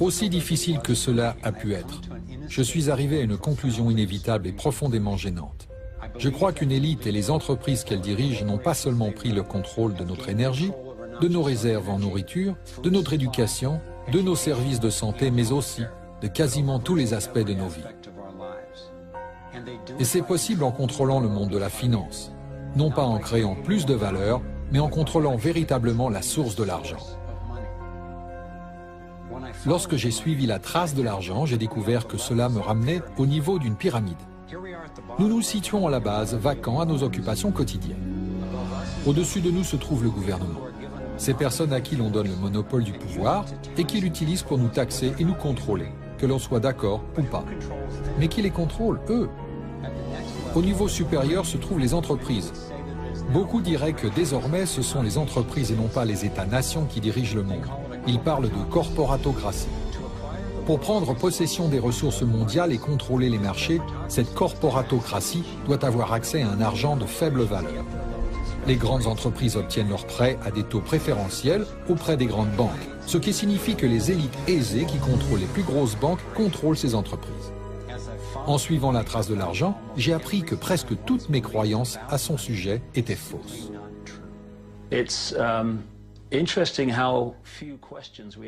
Aussi difficile que cela a pu être, je suis arrivé à une conclusion inévitable et profondément gênante. Je crois qu'une élite et les entreprises qu'elle dirige n'ont pas seulement pris le contrôle de notre énergie, de nos réserves en nourriture, de notre éducation, de nos services de santé, mais aussi de quasiment tous les aspects de nos vies. Et c'est possible en contrôlant le monde de la finance, non pas en créant plus de valeur, mais en contrôlant véritablement la source de l'argent. Lorsque j'ai suivi la trace de l'argent, j'ai découvert que cela me ramenait au niveau d'une pyramide. Nous nous situons à la base, vacants à nos occupations quotidiennes. Au-dessus de nous se trouve le gouvernement. Ces personnes à qui l'on donne le monopole du pouvoir et qui l'utilisent pour nous taxer et nous contrôler, que l'on soit d'accord ou pas. Mais qui les contrôle, eux? Au niveau supérieur se trouvent les entreprises. Beaucoup diraient que désormais ce sont les entreprises et non pas les États-nations qui dirigent le monde. Ils parlent de corporatocratie. Pour prendre possession des ressources mondiales et contrôler les marchés, cette corporatocratie doit avoir accès à un argent de faible valeur. Les grandes entreprises obtiennent leurs prêts à des taux préférentiels auprès des grandes banques, ce qui signifie que les élites aisées qui contrôlent les plus grosses banques contrôlent ces entreprises. En suivant la trace de l'argent, j'ai appris que presque toutes mes croyances à son sujet étaient fausses.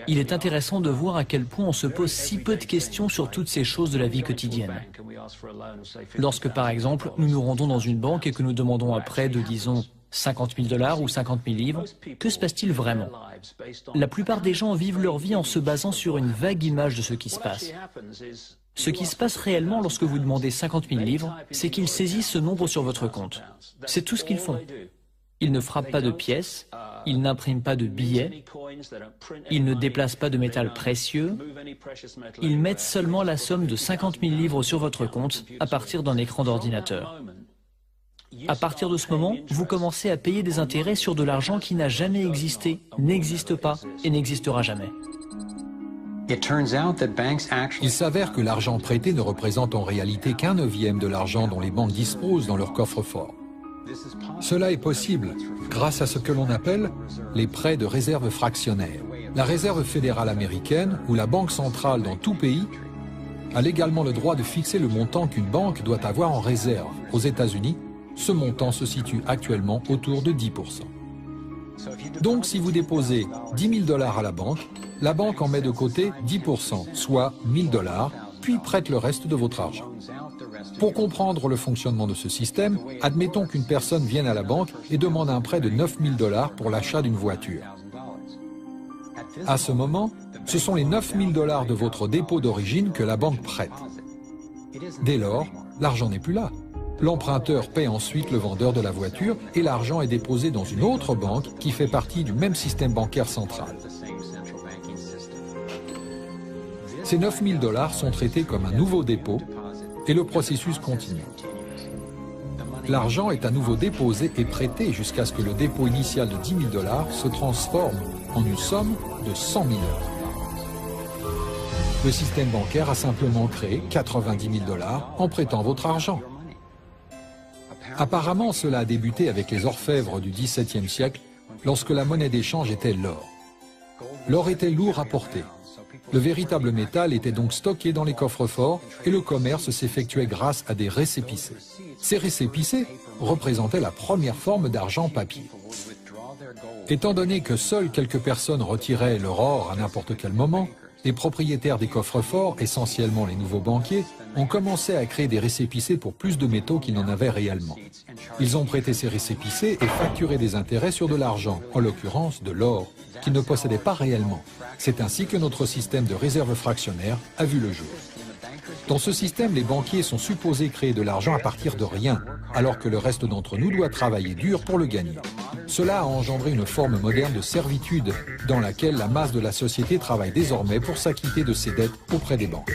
Il est intéressant de voir à quel point on se pose si peu de questions sur toutes ces choses de la vie quotidienne. Lorsque, par exemple, nous nous rendons dans une banque et que nous demandons un prêt de, disons, 50 000 $ ou 50 000 livres, que se passe-t-il vraiment? La plupart des gens vivent leur vie en se basant sur une vague image de ce qui se passe. Ce qui se passe réellement lorsque vous demandez 50 000 livres, c'est qu'ils saisissent ce nombre sur votre compte. C'est tout ce qu'ils font. Ils ne frappent pas de pièces, ils n'impriment pas de billets, ils ne déplacent pas de métal précieux, ils mettent seulement la somme de 50 000 livres sur votre compte à partir d'un écran d'ordinateur. À partir de ce moment, vous commencez à payer des intérêts sur de l'argent qui n'a jamais existé, n'existe pas et n'existera jamais. Il s'avère que l'argent prêté ne représente en réalité qu'un neuvième de l'argent dont les banques disposent dans leur coffre-fort. Cela est possible grâce à ce que l'on appelle les prêts de réserve fractionnaire. La Réserve fédérale américaine ou la Banque centrale dans tout pays a légalement le droit de fixer le montant qu'une banque doit avoir en réserve. Aux États-Unis, ce montant se situe actuellement autour de 10%. Donc si vous déposez 10 000 $ à la banque en met de côté 10%, soit 1 000 $, puis prête le reste de votre argent. Pour comprendre le fonctionnement de ce système, admettons qu'une personne vienne à la banque et demande un prêt de 9 000 $ pour l'achat d'une voiture. À ce moment, ce sont les 9 000 $ de votre dépôt d'origine que la banque prête. Dès lors, l'argent n'est plus là. L'emprunteur paie ensuite le vendeur de la voiture et l'argent est déposé dans une autre banque qui fait partie du même système bancaire central. Ces 9 000 $ sont traités comme un nouveau dépôt et le processus continue. L'argent est à nouveau déposé et prêté jusqu'à ce que le dépôt initial de 10 000 $ se transforme en une somme de 100 000 $. Le système bancaire a simplement créé 90 000 $ en prêtant votre argent. Apparemment, cela a débuté avec les orfèvres du XVIIe siècle, lorsque la monnaie d'échange était l'or. L'or était lourd à porter. Le véritable métal était donc stocké dans les coffres-forts et le commerce s'effectuait grâce à des récépissés. Ces récépissés représentaient la première forme d'argent papier. Étant donné que seules quelques personnes retiraient leur or à n'importe quel moment, les propriétaires des coffres-forts, essentiellement les nouveaux banquiers, ont commencé à créer des récépissés pour plus de métaux qu'ils n'en avaient réellement. Ils ont prêté ces récépissés et facturé des intérêts sur de l'argent, en l'occurrence de l'or, qu'ils ne possédaient pas réellement. C'est ainsi que notre système de réserve fractionnaire a vu le jour. Dans ce système, les banquiers sont supposés créer de l'argent à partir de rien, alors que le reste d'entre nous doit travailler dur pour le gagner. Cela a engendré une forme moderne de servitude, dans laquelle la masse de la société travaille désormais pour s'acquitter de ses dettes auprès des banques.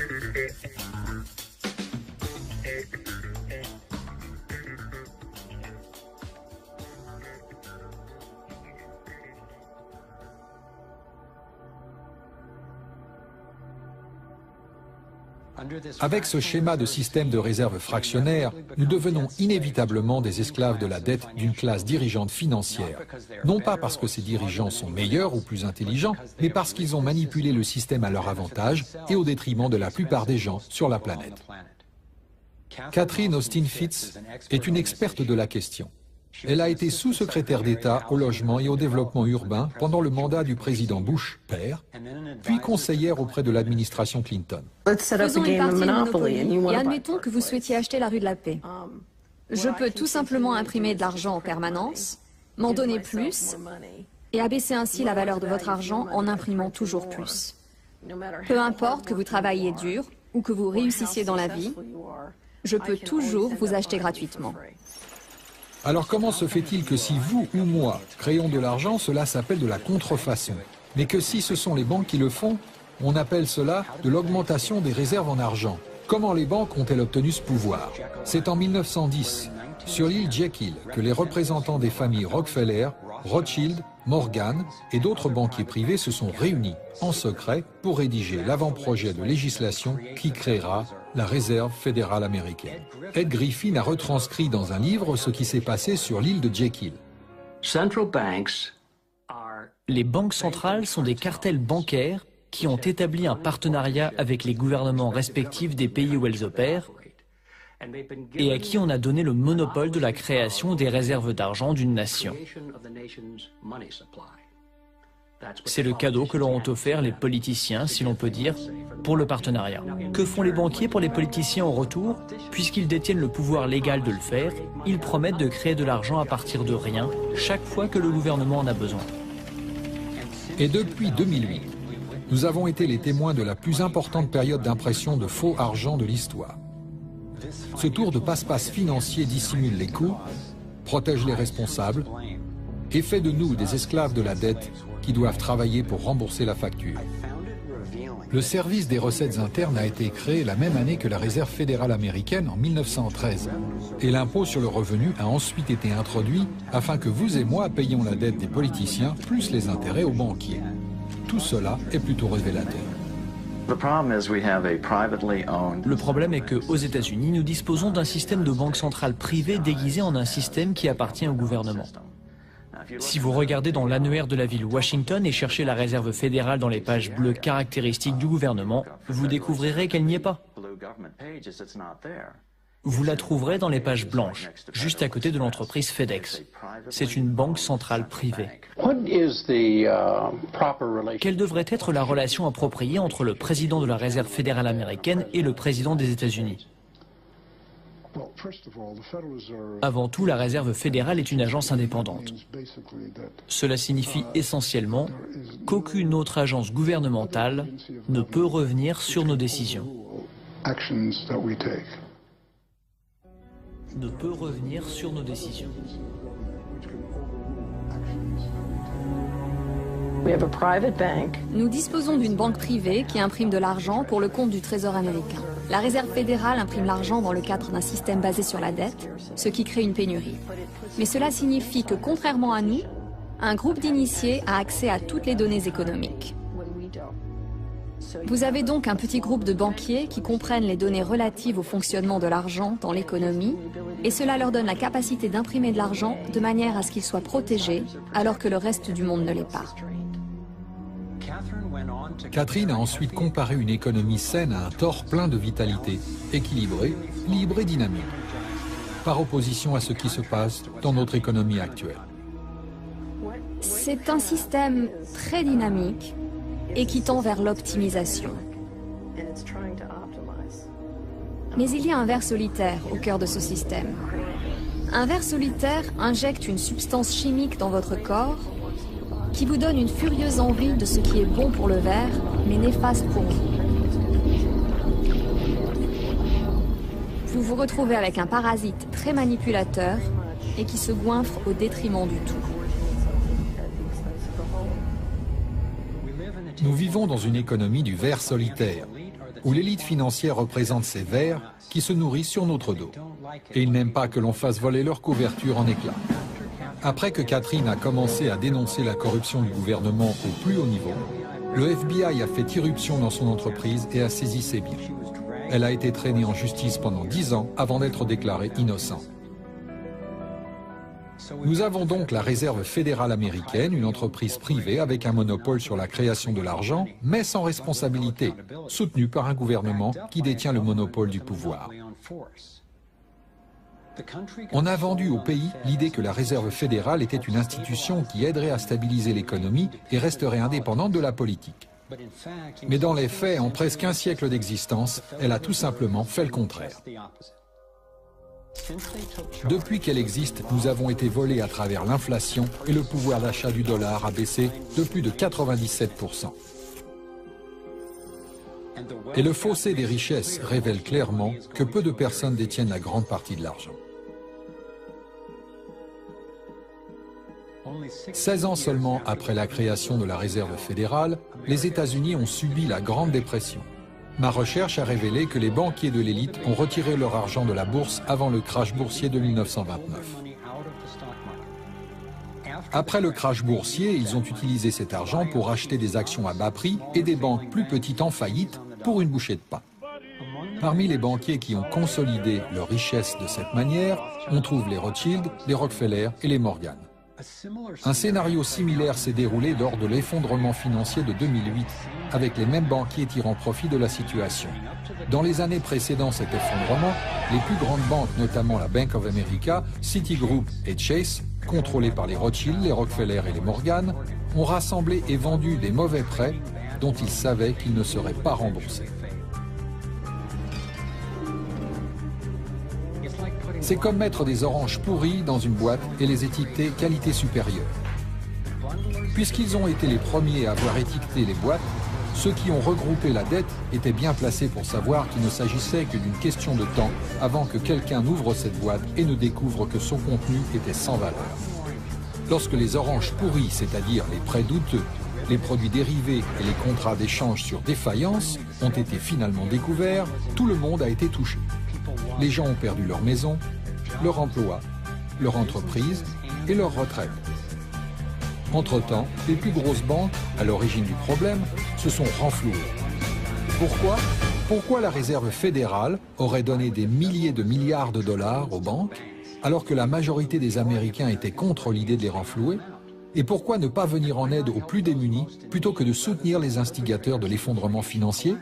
Avec ce schéma de système de réserve fractionnaire, nous devenons inévitablement des esclaves de la dette d'une classe dirigeante financière. Non pas parce que ces dirigeants sont meilleurs ou plus intelligents, mais parce qu'ils ont manipulé le système à leur avantage et au détriment de la plupart des gens sur la planète. Catherine Austin Fitts est une experte de la question. Elle a été sous-secrétaire d'État au logement et au développement urbain pendant le mandat du président Bush, père, puis conseillère auprès de l'administration Clinton. Faisons une partie de Monopoly et admettons que vous souhaitiez acheter la rue de la Paix. Je peux tout simplement imprimer de l'argent en permanence, m'en donner plus et abaisser ainsi la valeur de votre argent en imprimant toujours plus. Peu importe que vous travailliez dur ou que vous réussissiez dans la vie, je peux toujours vous acheter gratuitement. Alors comment se fait-il que si vous ou moi créons de l'argent, cela s'appelle de la contrefaçon, mais que si ce sont les banques qui le font, on appelle cela de l'augmentation des réserves en argent? Comment les banques ont-elles obtenu ce pouvoir? C'est en 1910, sur l'île Jekyll, que les représentants des familles Rockefeller, Rothschild, Morgan et d'autres banquiers privés se sont réunis en secret pour rédiger l'avant-projet de législation qui créera la Réserve fédérale américaine. Ed Griffin a retranscrit dans un livre ce qui s'est passé sur l'île de Jekyll. Les banques centrales sont des cartels bancaires qui ont établi un partenariat avec les gouvernements respectifs des pays où elles opèrent et à qui on a donné le monopole de la création des réserves d'argent d'une nation. C'est le cadeau que leur ont offert les politiciens, si l'on peut dire, pour le partenariat. Que font les banquiers pour les politiciens en retour? Puisqu'ils détiennent le pouvoir légal de le faire, ils promettent de créer de l'argent à partir de rien, chaque fois que le gouvernement en a besoin. Et depuis 2008, nous avons été les témoins de la plus importante période d'impression de faux argent de l'histoire. Ce tour de passe-passe financier dissimule les coûts, protège les responsables et fait de nous des esclaves de la dette qui doivent travailler pour rembourser la facture. Le service des recettes internes a été créé la même année que la Réserve fédérale américaine en 1913. Et l'impôt sur le revenu a ensuite été introduit afin que vous et moi payions la dette des politiciens plus les intérêts aux banquiers. Tout cela est plutôt révélateur. Le problème est qu'aux États-Unis, nous disposons d'un système de banque centrale privée déguisé en un système qui appartient au gouvernement. Si vous regardez dans l'annuaire de la ville Washington et cherchez la réserve fédérale dans les pages bleues caractéristiques du gouvernement, vous découvrirez qu'elle n'y est pas. Vous la trouverez dans les pages blanches, juste à côté de l'entreprise FedEx. C'est une banque centrale privée. Quelle devrait être la relation appropriée entre le président de la Réserve fédérale américaine et le président des États-Unis? Avant tout, la Réserve fédérale est une agence indépendante. Cela signifie essentiellement qu'aucune autre agence gouvernementale ne peut revenir sur nos décisions. Ne peut revenir sur nos décisions. Nous disposons d'une banque privée qui imprime de l'argent pour le compte du Trésor américain. La Réserve fédérale imprime l'argent dans le cadre d'un système basé sur la dette, ce qui crée une pénurie. Mais cela signifie que, contrairement à nous, un groupe d'initiés a accès à toutes les données économiques. Vous avez donc un petit groupe de banquiers qui comprennent les données relatives au fonctionnement de l'argent dans l'économie, et cela leur donne la capacité d'imprimer de l'argent de manière à ce qu'il soit protégé, alors que le reste du monde ne l'est pas. Catherine a ensuite comparé une économie saine à un tore plein de vitalité, équilibré, libre et dynamique, par opposition à ce qui se passe dans notre économie actuelle. C'est un système très dynamique et qui tend vers l'optimisation. Mais il y a un ver solitaire au cœur de ce système. Un ver solitaire injecte une substance chimique dans votre corps qui vous donne une furieuse envie de ce qui est bon pour le ver, mais néfaste pour vous. Vous vous retrouvez avec un parasite très manipulateur et qui se goinfre au détriment du tout. Nous vivons dans une économie du ver solitaire, où l'élite financière représente ces vers qui se nourrissent sur notre dos. Et ils n'aiment pas que l'on fasse voler leur couverture en éclats. Après que Catherine a commencé à dénoncer la corruption du gouvernement au plus haut niveau, le FBI a fait irruption dans son entreprise et a saisi ses biens. Elle a été traînée en justice pendant 10 ans avant d'être déclarée innocente. Nous avons donc la Réserve fédérale américaine, une entreprise privée avec un monopole sur la création de l'argent, mais sans responsabilité, soutenue par un gouvernement qui détient le monopole du pouvoir. On a vendu au pays l'idée que la Réserve fédérale était une institution qui aiderait à stabiliser l'économie et resterait indépendante de la politique. Mais dans les faits, en presque un siècle d'existence, elle a tout simplement fait le contraire. Depuis qu'elle existe, nous avons été volés à travers l'inflation et le pouvoir d'achat du dollar a baissé de plus de 97%. Et le fossé des richesses révèle clairement que peu de personnes détiennent la grande partie de l'argent. 16 ans seulement après la création de la Réserve fédérale, les États-Unis ont subi la Grande Dépression. Ma recherche a révélé que les banquiers de l'élite ont retiré leur argent de la bourse avant le crash boursier de 1929. Après le crash boursier, ils ont utilisé cet argent pour acheter des actions à bas prix et des banques plus petites en faillite pour une bouchée de pain. Parmi les banquiers qui ont consolidé leur richesse de cette manière, on trouve les Rothschild, les Rockefeller et les Morgan. Un scénario similaire s'est déroulé lors de l'effondrement financier de 2008, avec les mêmes banquiers tirant profit de la situation. Dans les années précédant cet effondrement, les plus grandes banques, notamment la Bank of America, Citigroup et Chase, contrôlées par les Rothschild, les Rockefeller et les Morgan, ont rassemblé et vendu des mauvais prêts dont ils savaient qu'ils ne seraient pas remboursés. C'est comme mettre des oranges pourries dans une boîte et les étiqueter qualité supérieure. Puisqu'ils ont été les premiers à avoir étiqueté les boîtes, ceux qui ont regroupé la dette étaient bien placés pour savoir qu'il ne s'agissait que d'une question de temps avant que quelqu'un n'ouvre cette boîte et ne découvre que son contenu était sans valeur. Lorsque les oranges pourries, c'est-à-dire les prêts douteux, les produits dérivés et les contrats d'échange sur défaillance ont été finalement découverts, tout le monde a été touché. Les gens ont perdu leur maison, leur emploi, leur entreprise et leur retraite. Entre-temps, les plus grosses banques, à l'origine du problème, se sont renflouées. Pourquoi ? Pourquoi la Réserve fédérale aurait donné des milliers de milliards de dollars aux banques, alors que la majorité des Américains étaient contre l'idée de les renflouer ? Et pourquoi ne pas venir en aide aux plus démunis, plutôt que de soutenir les instigateurs de l'effondrement financier ?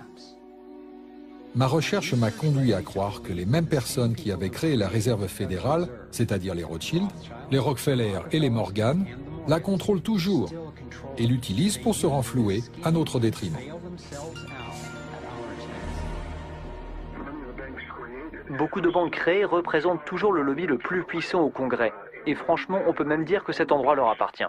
Ma recherche m'a conduit à croire que les mêmes personnes qui avaient créé la Réserve fédérale, c'est-à-dire les Rothschild, les Rockefeller et les Morgan, la contrôlent toujours et l'utilisent pour se renflouer à notre détriment. Beaucoup de banques créées représentent toujours le lobby le plus puissant au Congrès. Et franchement, on peut même dire que cet endroit leur appartient.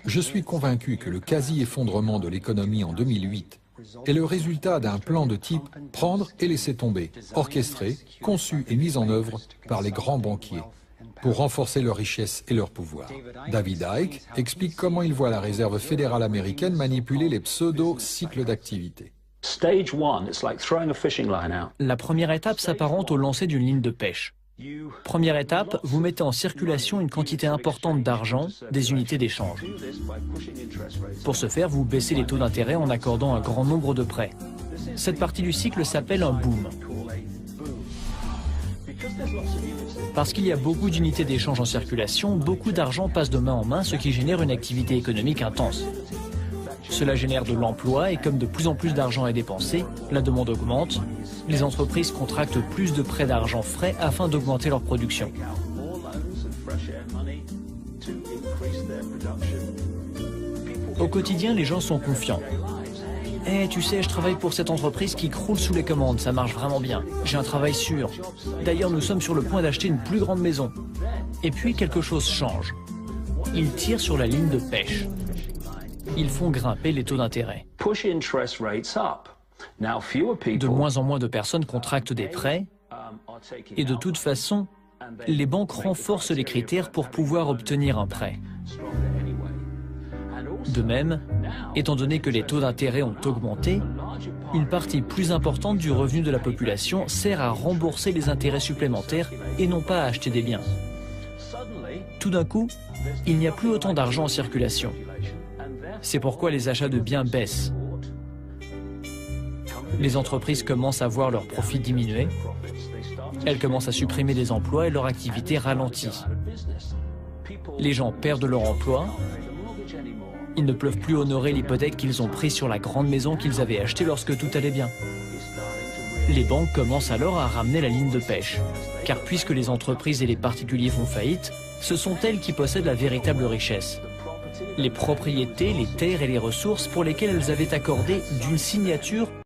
Je suis convaincu que le quasi-effondrement de l'économie en 2008 est le résultat d'un plan de type « prendre et laisser tomber », orchestré, conçu et mis en œuvre par les grands banquiers pour renforcer leur richesse et leur pouvoir. David Icke explique comment il voit la Réserve fédérale américaine manipuler les pseudo-cycles d'activité. La première étape s'apparente au lancer d'une ligne de pêche. Première étape, vous mettez en circulation une quantité importante d'argent, des unités d'échange. Pour ce faire, vous baissez les taux d'intérêt en accordant un grand nombre de prêts. Cette partie du cycle s'appelle un boom. Parce qu'il y a beaucoup d'unités d'échange en circulation, beaucoup d'argent passe de main en main, ce qui génère une activité économique intense. Cela génère de l'emploi et comme de plus en plus d'argent est dépensé, la demande augmente. Les entreprises contractent plus de prêts d'argent frais afin d'augmenter leur production. Au quotidien, les gens sont confiants. « Eh, tu sais, je travaille pour cette entreprise qui croule sous les commandes, ça marche vraiment bien. J'ai un travail sûr. D'ailleurs, nous sommes sur le point d'acheter une plus grande maison. » Et puis, quelque chose change. Ils tirent sur la ligne de pêche. Ils font grimper les taux d'intérêt. De moins en moins de personnes contractent des prêts et de toute façon, les banques renforcent les critères pour pouvoir obtenir un prêt. De même, étant donné que les taux d'intérêt ont augmenté, une partie plus importante du revenu de la population sert à rembourser les intérêts supplémentaires et non pas à acheter des biens. Tout d'un coup, il n'y a plus autant d'argent en circulation. C'est pourquoi les achats de biens baissent. Les entreprises commencent à voir leurs profits diminuer. Elles commencent à supprimer des emplois et leur activité ralentit. Les gens perdent leur emploi. Ils ne peuvent plus honorer l'hypothèque qu'ils ont prise sur la grande maison qu'ils avaient achetée lorsque tout allait bien. Les banques commencent alors à ramener la ligne de pêche. Car puisque les entreprises et les particuliers font faillite, ce sont elles qui possèdent la véritable richesse. Les propriétés, les terres et les ressources pour lesquelles elles avaient accordé d'une signature